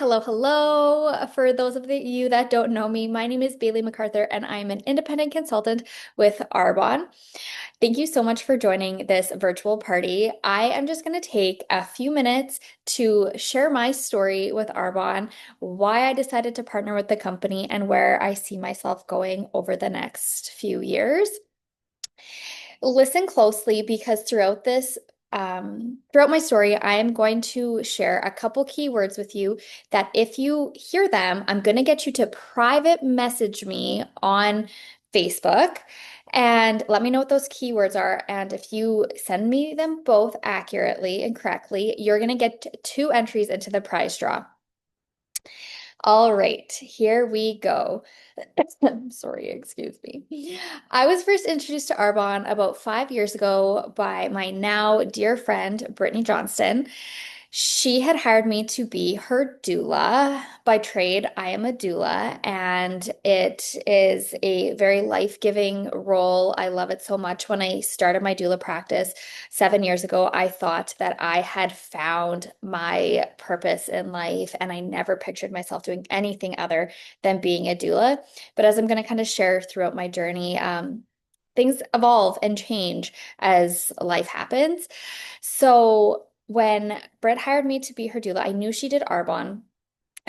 Hello, hello. For those of you that don't know me, my name is Bailey MacArthur, and I'm an independent consultant with Arbonne. Thank you so much for joining this virtual party. I am just going to take a few minutes to share my story with Arbonne, why I decided to partner with the company, and where I see myself going over the next few years. Listen closely because throughout my story, I am going to share a couple keywords with you that if you hear them, I'm going to get you to private message me on Facebook and let me know what those keywords are. And if you send me them both accurately and correctly, you're going to get two entries into the prize draw. All right, here we go. Sorry, excuse me. I was first introduced to Arbonne about 5 years ago by my now dear friend, Brittany Johnston. She had hired me to be her doula. By trade, I am a doula, and it is a very life-giving role. I love it so much. When I started my doula practice 7 years ago, I thought that I had found my purpose in life, and I never pictured myself doing anything other than being a doula. But as I'm going to kind of share throughout my journey, things evolve and change as life happens. So when Britt hired me to be her doula, I knew she did Arbonne.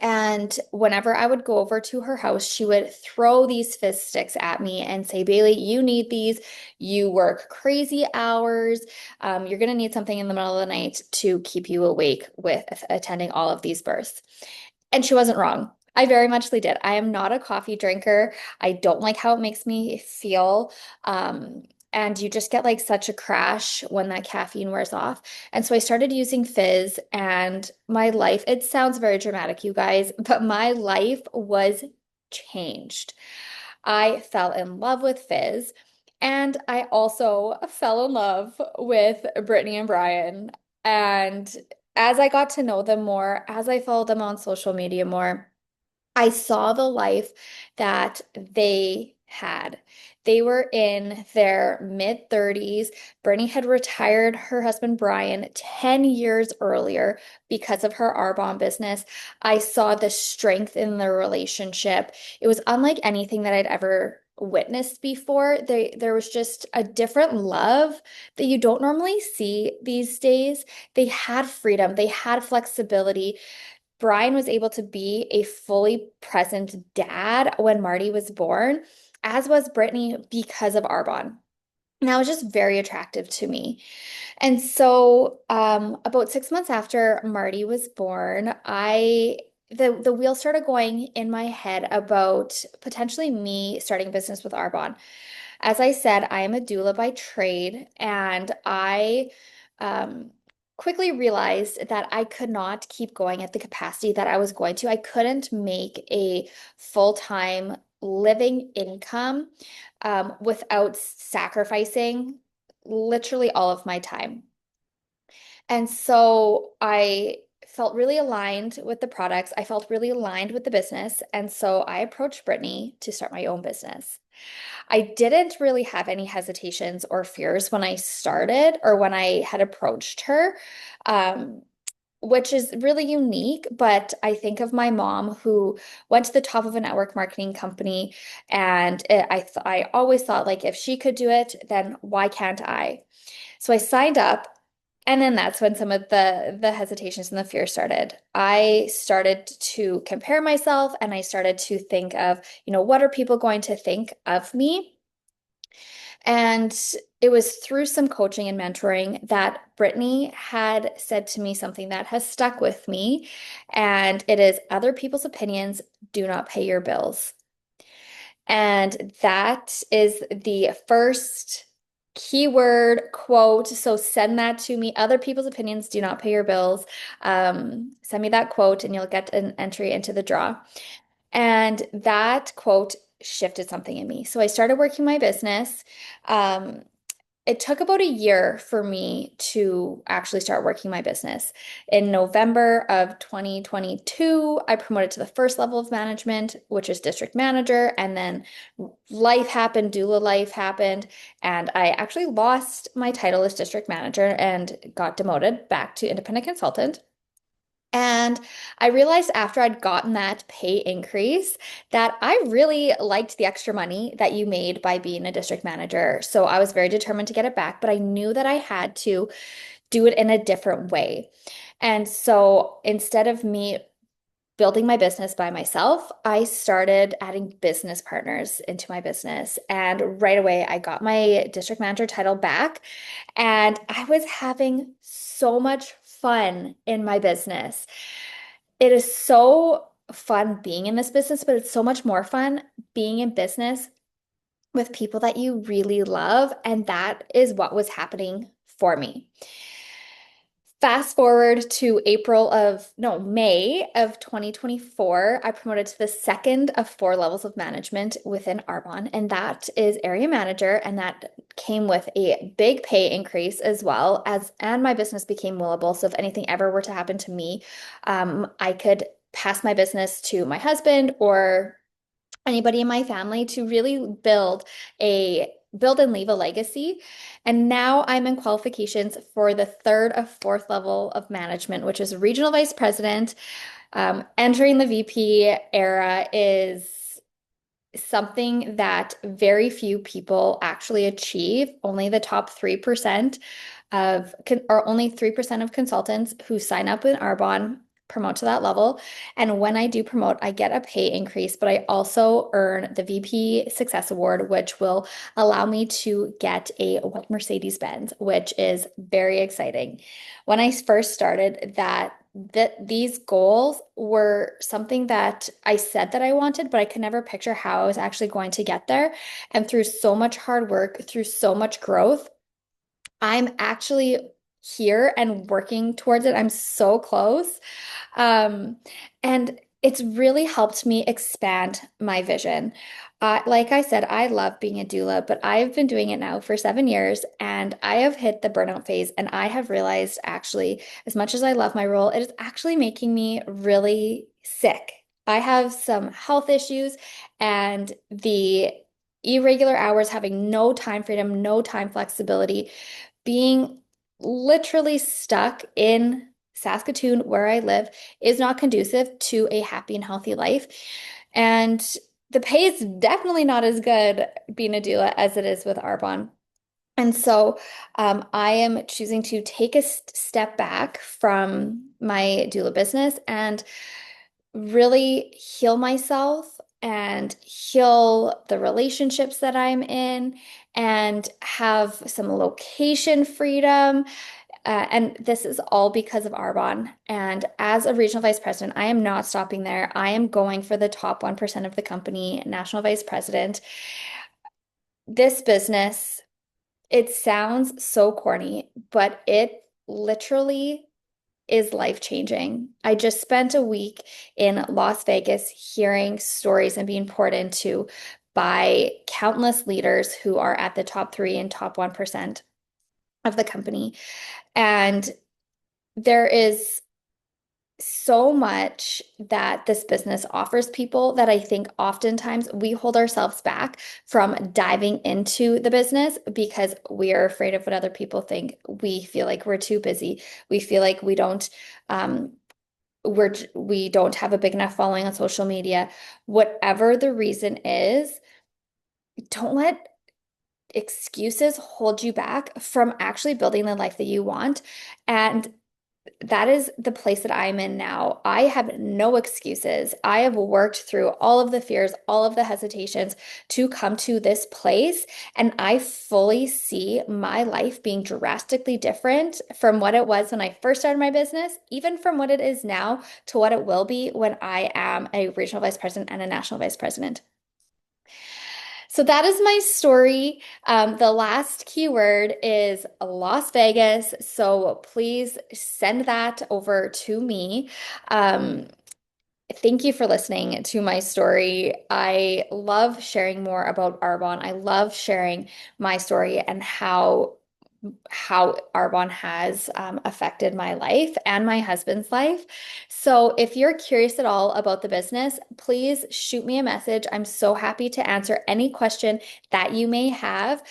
And whenever I would go over to her house, she would throw these fist sticks at me and say, Bailey, you need these. You work crazy hours. You're going to need something in the middle of the night to keep you awake with attending all of these births. And she wasn't wrong. I very muchly did. I am not a coffee drinker. I don't like how it makes me feel. Um, and you just get like such a crash when that caffeine wears off. And so I started using fizz, and my life, it sounds very dramatic, you guys, but my life was changed. I fell in love with fizz. And I also fell in love with Brittany and Brian. And as I got to know them more, as I followed them on social media more, I saw the life that they had. They were in their mid 30s. Brittany had retired her husband Brian 10 years earlier because of her Arbonne business. I saw the strength in their relationship. It was unlike anything that I'd ever witnessed before. There was just a different love that you don't normally see these days. They had freedom, they had flexibility. Brian was able to be a fully present dad when Marty was born, as was Brittany because of Arbonne. And that was just very attractive to me. And so, about 6 months after Marty was born, the wheel started going in my head about potentially me starting a business with Arbonne. As I said, I am a doula by trade, and I um, quickly realized that I could not keep going at the capacity that I was going to. I couldn't make a full-time living income without sacrificing literally all of my time. And so I felt really aligned with the products. I felt really aligned with the business. And so I approached Brittany to start my own business. I didn't really have any hesitations or fears when I started or when I had approached her, um, which is really unique. But I think of my mom who went to the top of a network marketing company, and I always thought like if she could do it, then why can't I? So I signed up. And then that's when some of the hesitations and the fear started. I started to compare myself, and I started to think of, what are people going to think of me? And it was through some coaching and mentoring that Brittany had said to me something that has stuck with me, and it is other people's opinions do not pay your bills. And that is the first keyword quote. So send that to me. Other people's opinions do not pay your bills. Send me that quote and you'll get an entry into the draw. And that quote shifted something in me. So I started working my business. Um, it took about a year for me to actually start working my business. In November of 2022, I promoted to the first level of management, which is district manager. And then life happened, doula life happened, and I actually lost my title as district manager and got demoted back to independent consultant. And I realized after I'd gotten that pay increase that I really liked the extra money that you made by being a district manager. So I was very determined to get it back, but I knew that I had to do it in a different way. And so instead of me building my business by myself, I started adding business partners into my business. And right away, I got my district manager title back, and I was having so much fun in my business. It is so fun being in this business, but it's so much more fun being in business with people that you really love. And that is what was happening for me. Fast forward to May of 2024, I promoted to the second of four levels of management within Arbonne, and that is area manager. And that came with a big pay increase as well as, and my business became willable. So if anything ever were to happen to me, I could pass my business to my husband or anybody in my family to really build and leave a legacy. And now I'm in qualifications for the third of fourth level of management, which is regional vice president. Entering the VP era is something that very few people actually achieve. Only the top 3% or only 3% of consultants who sign up in Arbonne promote to that level. And when I do promote, I get a pay increase, but I also earn the VP Success Award, which will allow me to get a white Mercedes-Benz, which is very exciting. When I first started, that these goals were something that I said that I wanted, but I could never picture how I was actually going to get there. And through so much hard work, through so much growth, I'm actually here and working towards it. I'm so close. Um, and it's really helped me expand my vision. Like I said, I love being a doula, but I've been doing it now for 7 years and I have hit the burnout phase. And I have realized actually, as much as I love my role, it is actually making me really sick. I have some health issues, and the irregular hours, having no time freedom, no time flexibility, being literally stuck in Saskatoon, where I live, is not conducive to a happy and healthy life. And the pay is definitely not as good being a doula as it is with Arbonne. And so I am choosing to take a step back from my doula business and really heal myself and heal the relationships that I'm in and have some location freedom. And this is all because of Arbonne. And as a regional vice president, I am not stopping there. I am going for the top 1% of the company, national vice president. This business, it sounds so corny, but it literally is life-changing. I just spent a week in Las Vegas hearing stories and being poured into by countless leaders who are at the top three and top 1% of the company. And there is so much that this business offers people that I think oftentimes we hold ourselves back from diving into the business because we are afraid of what other people think. We feel like we're too busy. We feel like um, we don't have a big enough following on social media. Whatever the reason is, don't let excuses hold you back from actually building the life that you want. And that is the place that I'm in now. I have no excuses. I have worked through all of the fears, all of the hesitations to come to this place. And I fully see my life being drastically different from what it was when I first started my business, even from what it is now to what it will be when I am a regional vice president and a national vice president. So that is my story. The last keyword is Las Vegas. So please send that over to me. Um, Thank you for listening to my story. I love sharing more about Arbonne. I love sharing my story and how Arbonne has affected my life and my husband's life. So if you're curious at all about the business, please shoot me a message. I'm so happy to answer any question that you may have.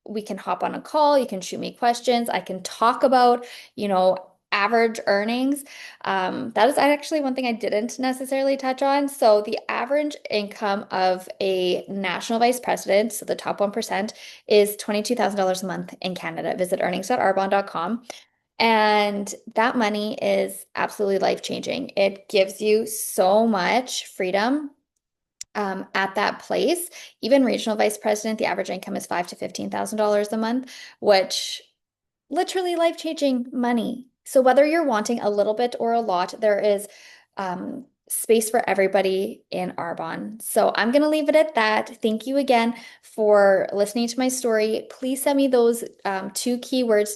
We can hop on a call. You can shoot me questions. I can talk about, you know, average earnings, that is actually one thing I didn't necessarily touch on. So the average income of a national vice president, so the top 1%, is $22,000 a month in Canada. Visit earnings.arbonne.com. And that money is absolutely life-changing. It gives you so much freedom at that place. Even regional vice president, the average income is five to $15,000 a month, which literally life-changing money. So whether you're wanting a little bit or a lot, there is space for everybody in Arbonne. So I'm going to leave it at that. Thank you again for listening to my story. Please send me those two keywords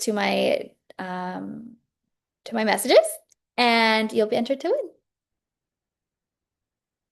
um, to my messages, and you'll be entered to win.